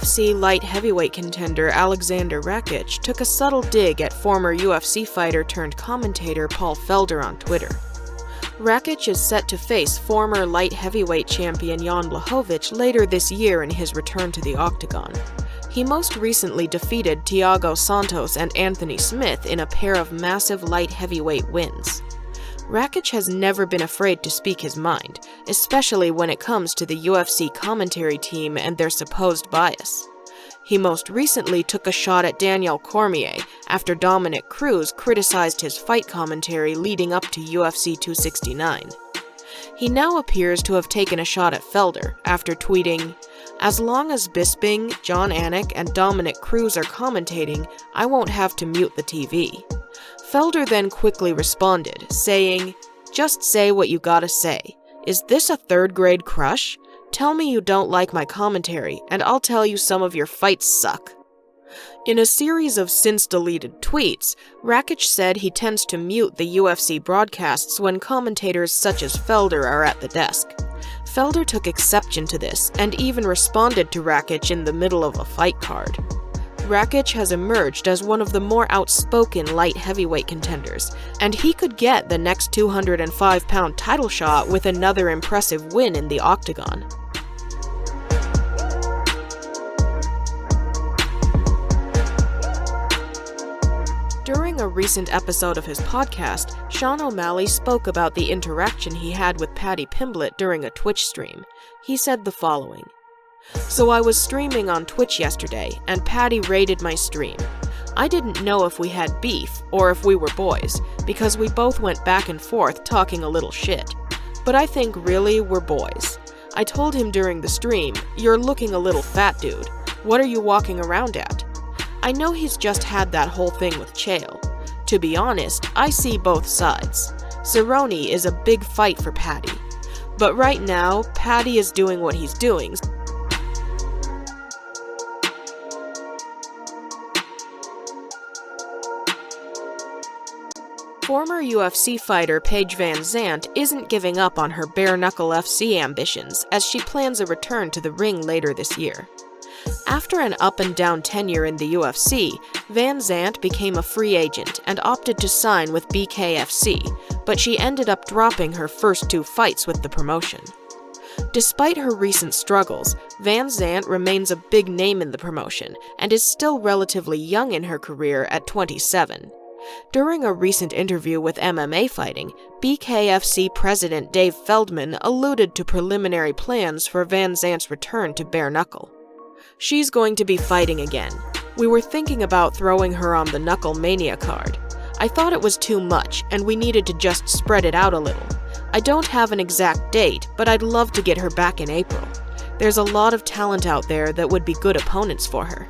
UFC light heavyweight contender Aleksandar Rakić took a subtle dig at former UFC fighter turned commentator Paul Felder on Twitter. Rakić is set to face former light heavyweight champion Jan Blachowicz later this year in his return to the octagon. He most recently defeated Thiago Santos and Anthony Smith in a pair of massive light heavyweight wins. Rakić has never been afraid to speak his mind, especially when it comes to the UFC commentary team and their supposed bias. He most recently took a shot at Daniel Cormier after Dominic Cruz criticized his fight commentary leading up to UFC 269. He now appears to have taken a shot at Felder after tweeting, "As long as Bisping, John Anik, and Dominic Cruz are commentating, I won't have to mute the TV." Felder then quickly responded, saying, "Just say what you gotta say. Is this a third-grade crush? Tell me you don't like my commentary, and I'll tell you some of your fights suck." In a series of since-deleted tweets, Rakić said he tends to mute the UFC broadcasts when commentators such as Felder are at the desk. Felder took exception to this and even responded to Rakić in the middle of a fight card. Rakić has emerged as one of the more outspoken light heavyweight contenders, and he could get the next 205-pound title shot with another impressive win in the octagon. During a recent episode of his podcast, Sean O'Malley spoke about the interaction he had with Paddy Pimblett during a Twitch stream. He said the following: "So I was streaming on Twitch yesterday, and Paddy raided my stream. I didn't know if we had beef, or if we were boys, because we both went back and forth talking a little shit. But I think really we're boys. I told him during the stream, 'You're looking a little fat, dude. What are you walking around at?' I know he's just had that whole thing with Chael. To be honest, I see both sides. Cerrone is a big fight for Paddy. But right now, Paddy is doing what he's doing." Former UFC fighter Paige VanZant isn't giving up on her bare-knuckle FC ambitions as she plans a return to the ring later this year. After an up-and-down tenure in the UFC, VanZant became a free agent and opted to sign with BKFC, but she ended up dropping her first 2 fights with the promotion. Despite her recent struggles, VanZant remains a big name in the promotion and is still relatively young in her career at 27. During a recent interview with MMA Fighting, BKFC President Dave Feldman alluded to preliminary plans for VanZant's return to bare knuckle. "She's going to be fighting again. We were thinking about throwing her on the Knuckle Mania card. I thought it was too much, and we needed to just spread it out a little. I don't have an exact date, but I'd love to get her back in April. There's a lot of talent out there that would be good opponents for her."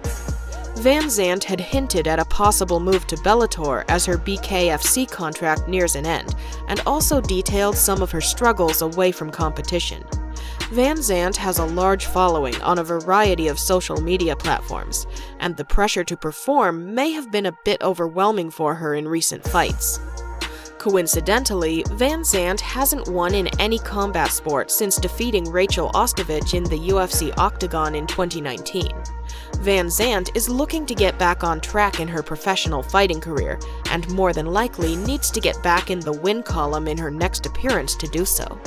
VanZant had hinted at a possible move to Bellator as her BKFC contract nears an end, and also detailed some of her struggles away from competition. VanZant has a large following on a variety of social media platforms, and the pressure to perform may have been a bit overwhelming for her in recent fights. Coincidentally, VanZant hasn't won in any combat sport since defeating Rachel Ostovich in the UFC Octagon in 2019. VanZant is looking to get back on track in her professional fighting career, and more than likely needs to get back in the win column in her next appearance to do so.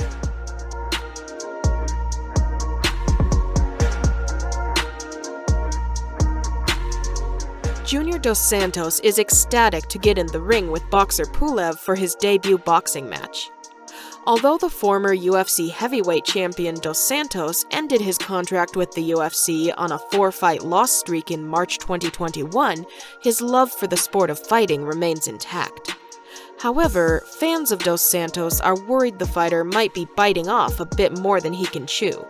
Junior Dos Santos is ecstatic to get in the ring with boxer Pulev for his debut boxing match. Although the former UFC heavyweight champion Dos Santos ended his contract with the UFC on a 4-fight loss streak in March 2021, his love for the sport of fighting remains intact. However, fans of Dos Santos are worried the fighter might be biting off a bit more than he can chew.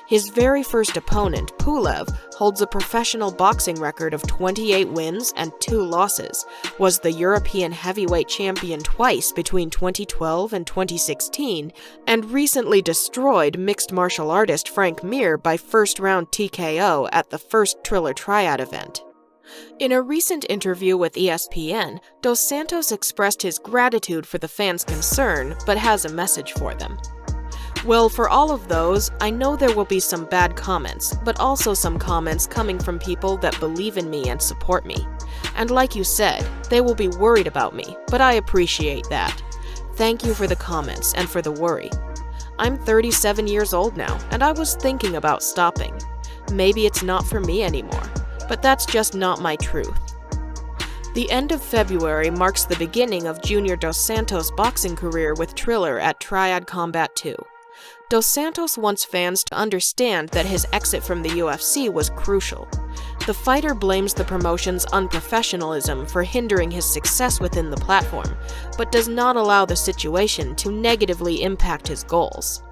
His very first opponent, Pulev, holds a professional boxing record of 28 wins and 2 losses, was the European heavyweight champion twice between 2012 and 2016, and recently destroyed mixed martial artist Frank Mir by first-round TKO at the first Triller Triad event. In a recent interview with ESPN, Dos Santos expressed his gratitude for the fans' concern, but has a message for them. Well, for all of those, I know there will be some bad comments, but also some comments coming from people that believe in me and support me. And like you said, they will be worried about me, but I appreciate that. Thank you for the comments and for the worry. I'm 37 years old now, and I was thinking about stopping. Maybe it's not for me anymore, but that's just not my truth. The end of February marks the beginning of Junior Dos Santos' boxing career with Triller at Triad Combat 2. Dos Santos wants fans to understand that his exit from the UFC was crucial. The fighter blames the promotion's unprofessionalism for hindering his success within the platform, but does not allow the situation to negatively impact his goals.